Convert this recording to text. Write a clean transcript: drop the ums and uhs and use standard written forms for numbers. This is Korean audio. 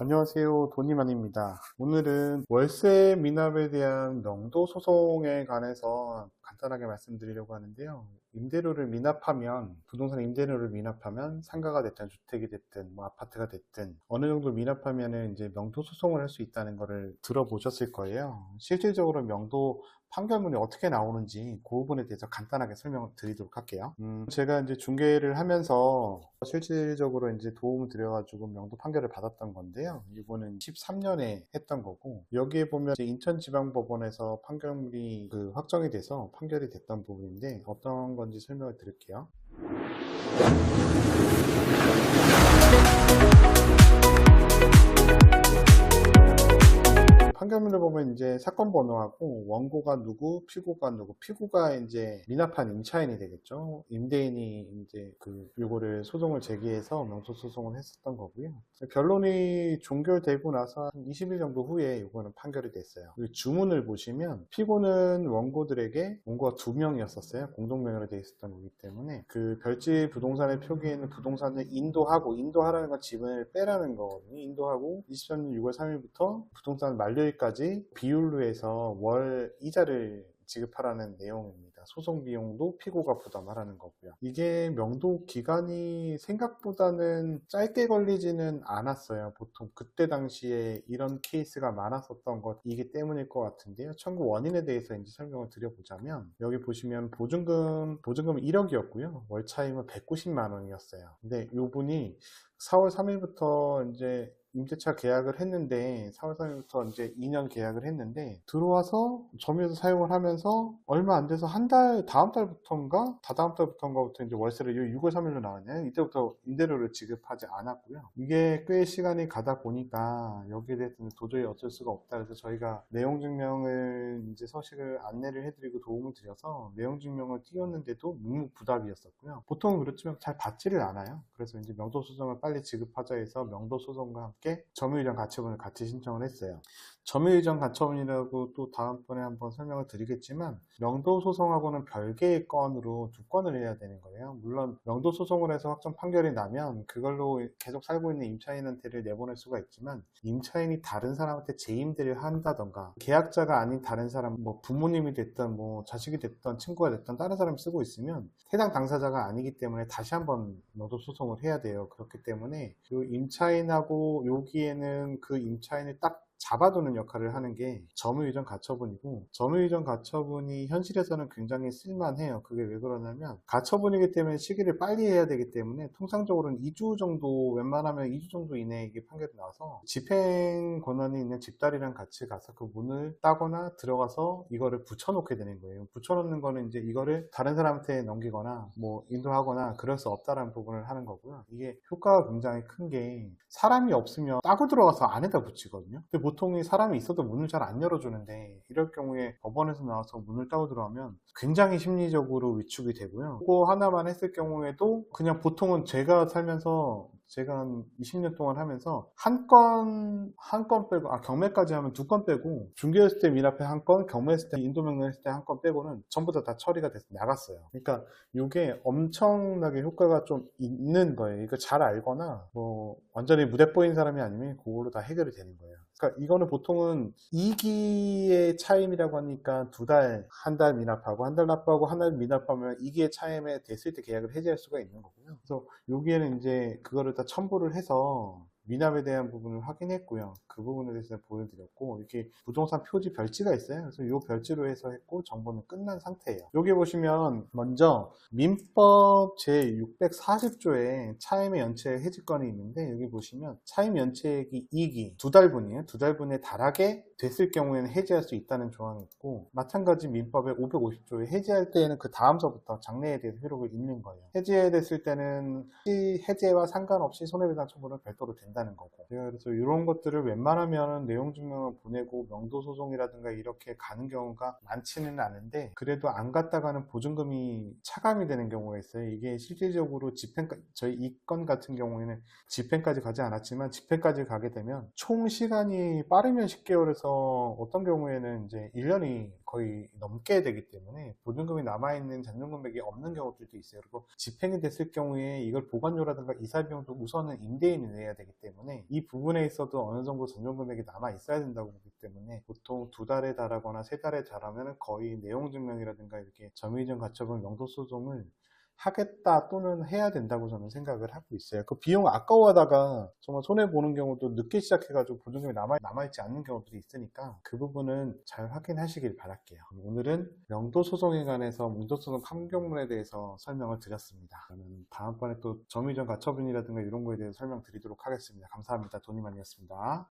안녕하세요. 도니만입니다. 오늘은 월세 미납에 대한 명도 소송에 관해서 간단하게 말씀드리려고 하는데요. 임대료를 미납하면, 부동산 임대료를 미납하면 상가가 됐든 주택이 됐든 뭐 아파트가 됐든 어느 정도 미납하면은 이제 명도 소송을 할 수 있다는 거를 들어보셨을 거예요. 실질적으로 명도 판결문이 어떻게 나오는지 그 부분에 대해서 간단하게 설명을 드리도록 할게요. 제가 이제 중개를 하면서 실질적으로 이제 도움을 드려가지고 명도 판결을 받았던 건데요. 이거는 13년에 했던 거고, 여기에 보면 이제 인천지방법원에서 판결물이 확정이 돼서 판결이 됐던 부분인데 어떤 건지 설명을 드릴게요. 판결문을 보면 이제 사건 번호하고 원고가 누구, 피고가 누구, 피고가 이제 미납한 임차인이 되겠죠. 임대인이 이제 요거를 소송을 제기해서 명도 소송을 했었던 거고요. 결론이 종결되고 나서 한 20일 정도 후에 이거는 판결이 됐어요. 주문을 보시면 피고는 원고가 2명이었었어요. 공동명의로 되어 있었던 거기 때문에 그 별지 부동산의 표기에 있는 부동산을 인도하라는 건 지분을 빼라는 거거든요. 인도하고 23년 6월 3일부터 부동산 만료일까지 비율로 해서 월 이자를 지급하라는 내용입니다. 소송 비용도 피고가 부담하라는 거고요. 이게 명도 기간이 생각보다는 짧게 걸리지는 않았어요. 보통 그때 당시에 이런 케이스가 많았었던 것이기 때문일 것 같은데요. 청구 원인에 대해서 이제 설명을 드려보자면, 여기 보시면 보증금은 1억이었고요. 월 차임은 190만 원이었어요. 근데 요분이 4월 3일부터 이제 임대차 계약을 했는데, 4월 3일부터 이제 2년 계약을 했는데, 들어와서 점유해서 사용을 하면서 얼마 안 돼서 다음 달부터인가? 다다음 달부터인가부터 이제 월세를 6월 3일로 나왔네요. 이때부터 임대료를 지급하지 않았고요. 이게 꽤 시간이 가다 보니까 여기에 대해서는 도저히 어쩔 수가 없다. 그래서 저희가 내용증명을 이제 서식을 안내를 해드리고 도움을 드려서 내용증명을 띄웠는데도 묵묵부답이었었고요. 보통은 그렇지만 잘 받지를 않아요. 그래서 이제 명도소송을 빨리 지급하자 해서 명도소송과 함께 점유이전 가처분을 같이 신청을 했어요. 점유이전 가처분이라고 또 다음번에 한번 설명을 드리겠지만, 명도소송하고는 별개의 건으로 2건을 해야 되는 거예요. 물론 명도소송을 해서 확정 판결이 나면 그걸로 계속 살고 있는 임차인한테를 내보낼 수가 있지만, 임차인이 다른 사람한테 재임대를 한다던가 계약자가 아닌 다른 사람, 뭐 부모님이 됐든 뭐 자식이 됐든 친구가 됐든 다른 사람이 쓰고 있으면 해당 당사자가 아니기 때문에 다시 한번 명도소송을 해야 돼요. 그렇기 때문에 그 임차인하고 여기에는 그 임차인을 딱 잡아두는 역할을 하는 게 점유이전 가처분이고, 점유이전 가처분이 현실에서는 굉장히 쓸만해요. 그게 왜 그러냐면, 가처분이기 때문에 시기를 빨리 해야 되기 때문에 통상적으로는 2주 정도, 웬만하면 2주 정도 이내에 이게 판결이 나서 집행 권한이 있는 집달이랑 같이 가서 그 문을 따거나 들어가서 이거를 붙여놓게 되는 거예요. 붙여놓는 거는 이제 이거를 다른 사람한테 넘기거나 뭐 인도하거나 그럴 수 없다라는 부분을 하는 거고요. 이게 효과가 굉장히 큰 게, 사람이 없으면 따고 들어가서 안에다 붙이거든요. 근데 보통이 사람이 있어도 문을 잘 안 열어주는데, 이럴 경우에 법원에서 나와서 문을 따고 들어가면 굉장히 심리적으로 위축이 되고요. 그거 하나만 했을 경우에도 그냥 보통은 제가 살면서 제가 한 20년 동안 하면서 한 건 빼고, 경매까지 하면 2건 빼고, 중개했을 때 미납해 1건, 경매했을 때 인도명령했을 때 1건 빼고는 전부 다 처리가 돼서 나갔어요. 그러니까 이게 엄청나게 효과가 좀 있는 거예요. 이거 잘 알거나 뭐 완전히 무대뽀인 사람이 아니면 그걸로 다 해결이 되는 거예요. 그러니까 이거는 보통은 2기의 차임이라고 하니까 2달, 한 달 미납하고 한 달 납부하고 한 달 미납하면 2기의 차임에 됐을 때 계약을 해지할 수가 있는 거고요. 그래서 여기에는 이제 그거를 다 첨부를 해서 미납에 대한 부분을 확인했고요. 그 부분에 대해서 보여드렸고, 이렇게 부동산 표지 별지가 있어요. 그래서 이 별지로 해서 했고, 정보는 끝난 상태예요. 여기 보시면 먼저 민법 제640조에 차임의 연체 해지권이 있는데, 여기 보시면 차임 연체액이 2기, 2달분이에요. 2달분에 달하게 됐을 경우에는 해지할 수 있다는 조항이 있고, 마찬가지 민법의 550조에 해지할 때에는 그 다음서부터 장래에 대해서 효력을 잇는 거예요. 해지됐을 때는 해제와 상관없이 손해배상 처분은 별도로 된다는 거고, 그래서 이런 것들을 웬만하면 내용증명을 보내고 명도소송이라든가 이렇게 가는 경우가 많지는 않은데, 그래도 안 갔다가는 보증금이 차감이 되는 경우가 있어요. 이게 실질적으로 저희 이 건 같은 경우에는 집행까지 가지 않았지만, 집행까지 가게 되면 총 시간이 빠르면 10개월에서 어떤 경우에는 이제 1년이 거의 넘게 되기 때문에 보증금이 남아있는 잔존 금액이 없는 경우들도 있어요. 그리고 집행이 됐을 경우에 이걸 보관료라든가 이사 비용도 우선은 임대인이 내야 되기 때문에 때문에 이 부분에 있어도 어느 정도 전용 금액이 남아 있어야 된다고 보기 때문에 보통 2달에 달하거나 3달에 달하면 거의 내용증명이라든가 이렇게 점유이전 가처분 명도소송을 하겠다 또는 해야 된다고 저는 생각을 하고 있어요. 그 비용 아까워하다가 정말 손해보는 경우도 늦게 시작해가지고 보증금이 남아있지 않는 경우들이 있으니까 그 부분은 잘 확인하시길 바랄게요. 오늘은 명도소송에 관해서 명도소송 판결문에 대해서 설명을 드렸습니다. 그러면 다음번에 또 점유이전 가처분이라든가 이런 거에 대해서 설명드리도록 하겠습니다. 감사합니다. 돈이만이었습니다.